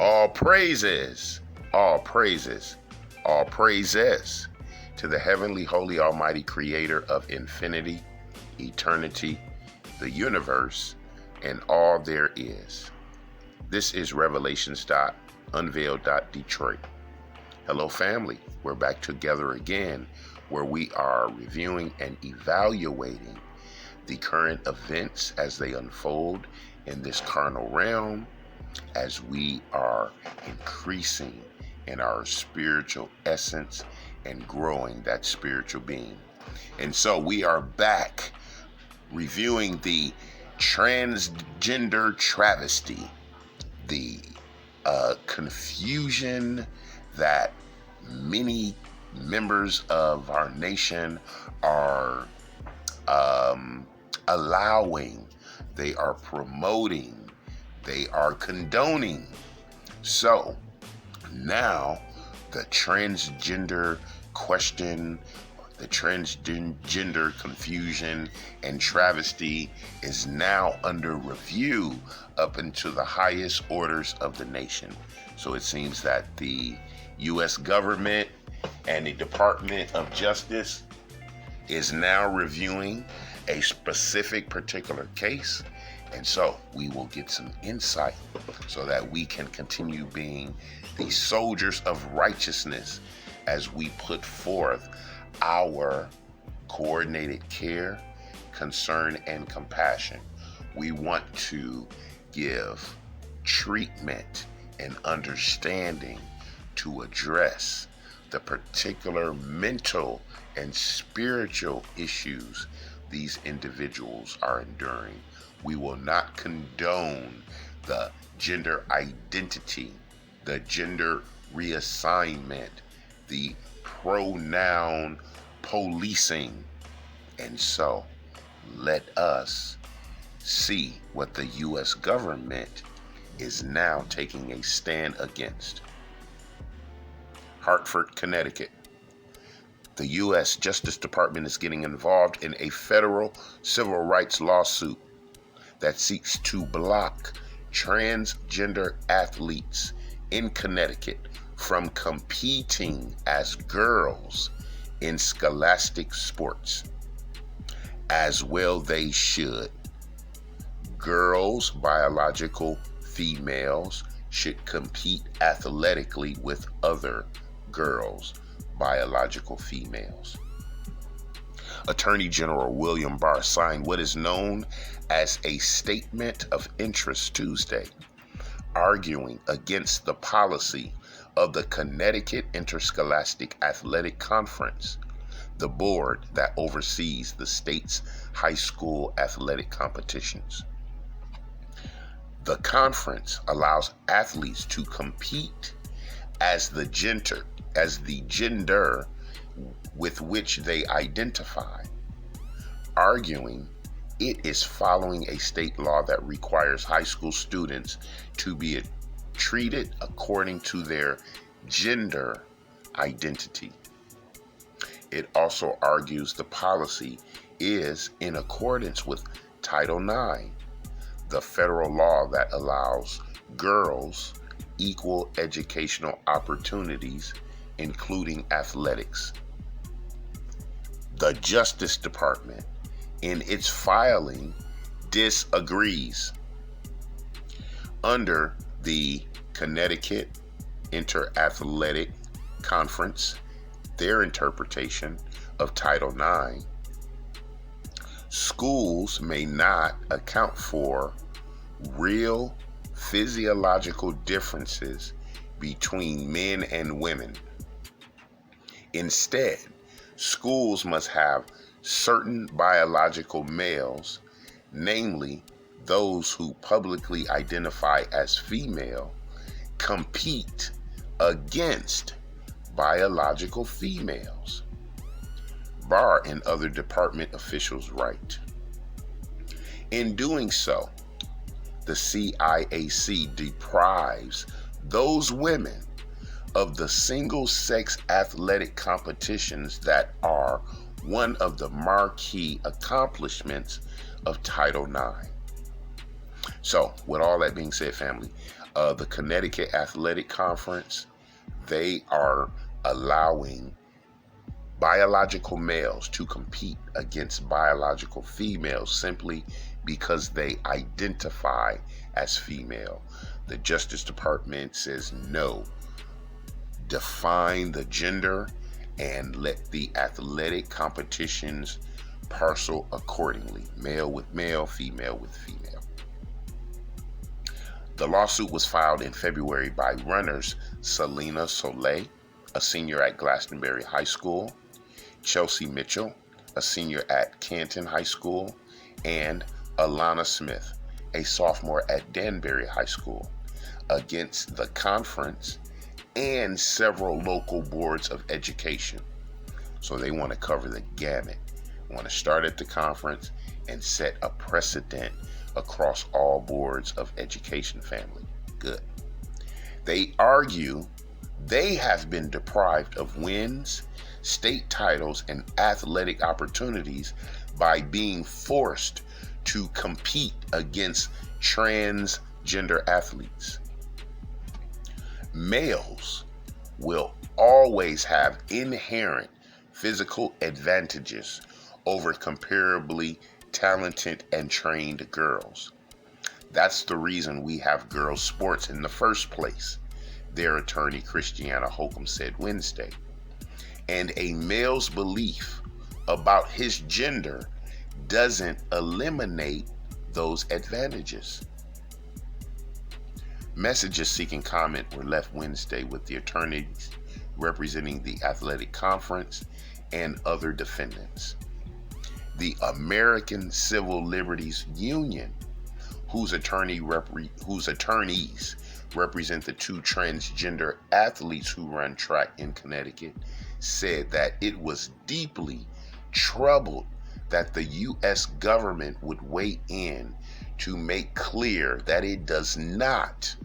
All praises, all praises, all praises to the heavenly, holy, almighty creator of infinity, eternity, the universe, and all there is. This is Revelations.Unveiled. Detroit. Hello, family. We're back together again, where we are reviewing and evaluating the current events as they unfold in this carnal realm, as we are increasing in our spiritual essence and growing that spiritual being. And so we are back reviewing the transgender travesty, the confusion that many members of our nation are allowing, they are promoting, they are condoning. So now the transgender question, the transgender confusion and travesty is now under review up into the highest orders of the nation. So it seems that the U.S. government and the Department of Justice is now reviewing a specific particular case. And so we will get some insight so that we can continue being the soldiers of righteousness as we put forth our coordinated care, concern, and compassion. We want to give treatment and understanding to address the particular mental and spiritual issues these individuals are enduring. We will not condone the gender identity, the gender reassignment, the pronoun policing. And so let us see what the U.S. government is now taking a stand against. Hartford, Connecticut. The U.S. Justice Department is getting involved in a federal civil rights lawsuit that seeks to block transgender athletes in Connecticut from competing as girls in scholastic sports. As well they should. Girls, biological females, should compete athletically with other girls, biological females. Attorney General William Barr signed what is known as a Statement of Interest Tuesday, arguing against the policy of the Connecticut Interscholastic Athletic Conference, the board that oversees the state's high school athletic competitions. The conference allows athletes to compete as the gender with which they identify, arguing it is following a state law that requires high school students to be treated according to their gender identity. It also argues the policy is in accordance with Title IX, the federal law that allows girls equal educational opportunities, including athletics. The Justice Department, in its filing, disagrees. Under the Connecticut Interathletic Conference, their interpretation of Title IX, schools may not account for real physiological differences between men and women. Instead, schools must have certain biological males, namely those who publicly identify as female, compete against biological females. Barr and other department officials write. In doing so, the CIAC deprives those women of the single-sex athletic competitions that are one of the marquee accomplishments of Title IX. So, with all that being said, family, The Connecticut Athletic Conference, they are allowing biological males to compete against biological females simply because they identify as female. The Justice Department says no. Define the gender and let the athletic competitions parcel accordingly. Male with male, female with female. The lawsuit was filed in February by runners Selena Soleil, a senior at Glastonbury High School, Chelsea Mitchell, a senior at Canton High School, and Alana Smith, a sophomore at Danbury High School, against the conference and several local boards of education. So they want to cover the gamut. They want to start at the conference and set a precedent across all boards of education, family. Good. They argue they have been deprived of wins, state titles, and athletic opportunities by being forced to compete against transgender athletes. Males will always have inherent physical advantages over comparably talented and trained girls. That's the reason we have girls' sports in the first place, their attorney Christiana Holcomb said Wednesday. And a male's belief about his gender doesn't eliminate those advantages. Messages seeking comment were left Wednesday with the attorneys representing the athletic conference and other defendants. The American Civil Liberties Union, whose attorneys represent the two transgender athletes who run track in Connecticut, said that it was deeply troubled that the U.S. government would weigh in to make clear that it does not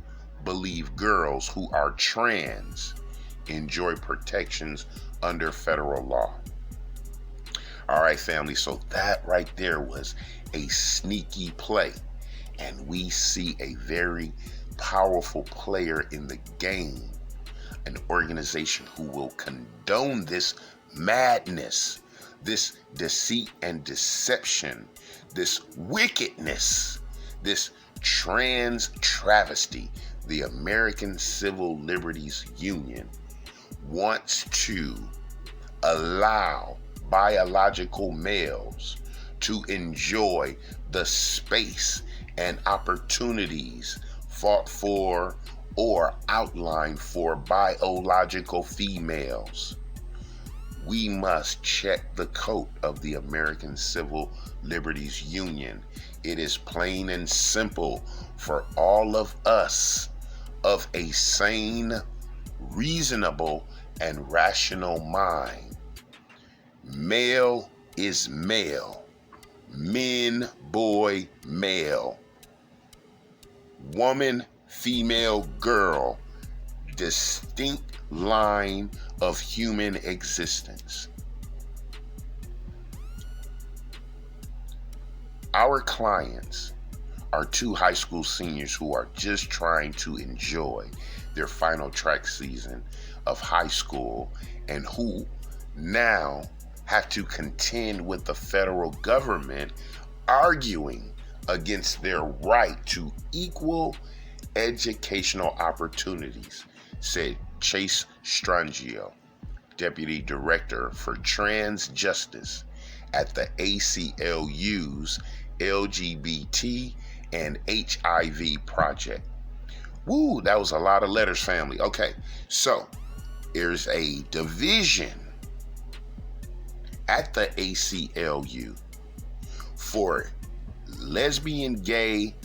believe girls who are trans enjoy protections under federal law. All right, family, so that right there was a sneaky play. And we see a very powerful player in the game, an organization who will condone this madness, this deceit and deception, this wickedness, this trans travesty. The American Civil Liberties Union wants to allow biological males to enjoy the space and opportunities fought for or outlined for biological females. We must check the coat of the American Civil Liberties Union. It is plain and simple for all of us of a sane, reasonable, and rational mind. Male is male. Men, boy, male. Woman, female, girl. Distinct line of human existence. Our clients are two high school seniors who are just trying to enjoy their final track season of high school and who now have to contend with the federal government arguing against their right to equal educational opportunities, said Chase Strangio, Deputy Director for Trans Justice at the ACLU's LGBT and HIV Project. Woo, that was a lot of letters, family. Okay, so there's a division at the ACLU for lesbian, gay,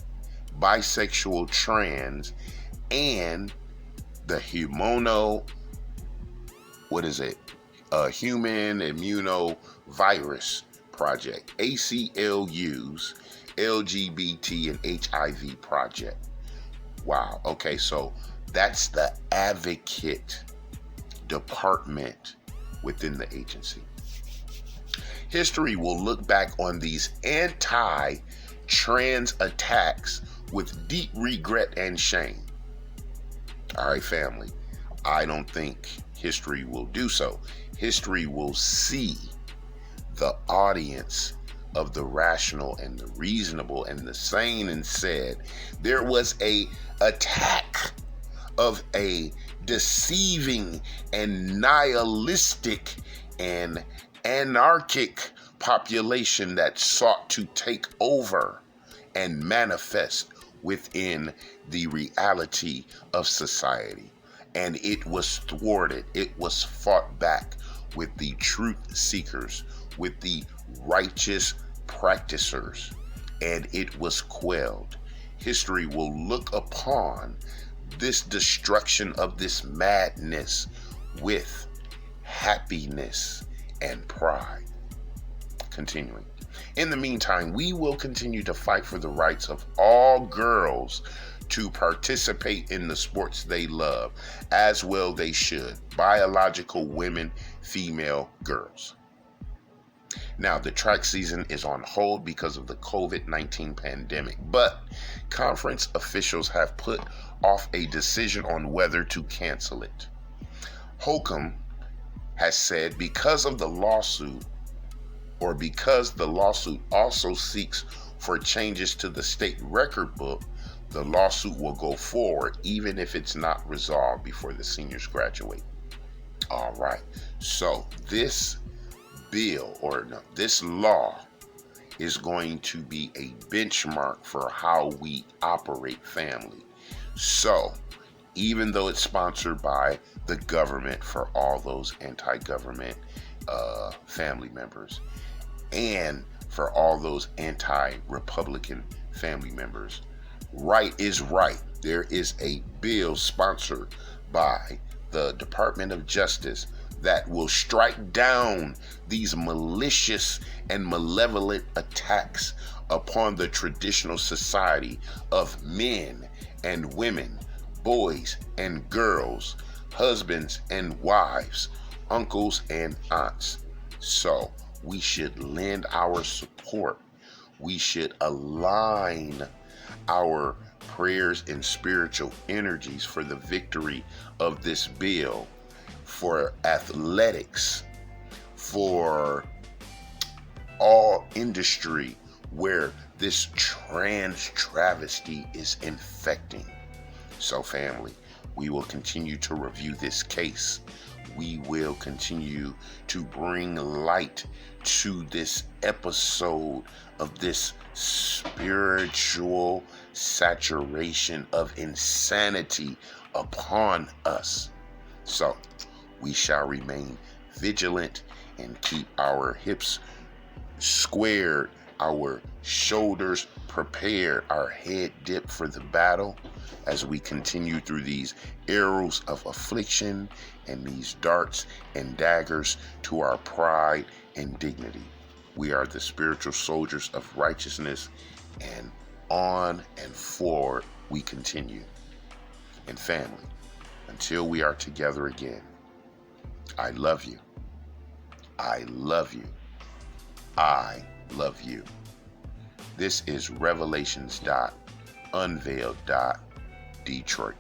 bisexual, trans, and the human immunovirus project, ACLU's LGBT and HIV project. Wow, okay, so that's the advocate department within the agency. History will look back on these anti-trans attacks with deep regret and shame. All right, family. I don't think history will do so. History will see the audience of the rational and the reasonable and the sane and said there was a attack of a deceiving and nihilistic and anarchic population that sought to take over and manifest within the reality of society. And it was thwarted, it was fought back with the truth seekers, with the righteous practicers, and it was quelled. History will look upon this destruction of this madness with happiness and pride. Continuing. In the meantime, we will continue to fight for the rights of all girls to participate in the sports they love, as well they should. Biological women, female girls. Now, the track season is on hold because of the COVID-19 pandemic, but conference officials have put off a decision on whether to cancel it. Holcomb has said because of the lawsuit, or because the lawsuit also seeks for changes to the state record book, the lawsuit will go forward even if it's not resolved before the seniors graduate. All right, so this bill, or no, this law is going to be a benchmark for how we operate family. So even though it's sponsored by the government for all those anti-government family members, and for all those anti-Republican family members, right is right. There is a bill sponsored by the Department of Justice that will strike down these malicious and malevolent attacks upon the traditional society of men and women, boys and girls, husbands and wives, uncles and aunts. So we should lend our support. We should align our prayers and spiritual energies for the victory of this bill, for athletics, for all industry where this trans travesty is infecting. So family, we will continue to review this case. We will continue to bring light to this episode of this spiritual saturation of insanity upon us. So we shall remain vigilant and keep our hips squared, our shoulders prepared, our head dipped for the battle as we continue through these arrows of affliction and these darts and daggers to our pride and dignity. We are the spiritual soldiers of righteousness, and on and forward we continue. And family, until we are together again, I love you. I love you. I love you. This is Revelations.Unveiled. Detroit.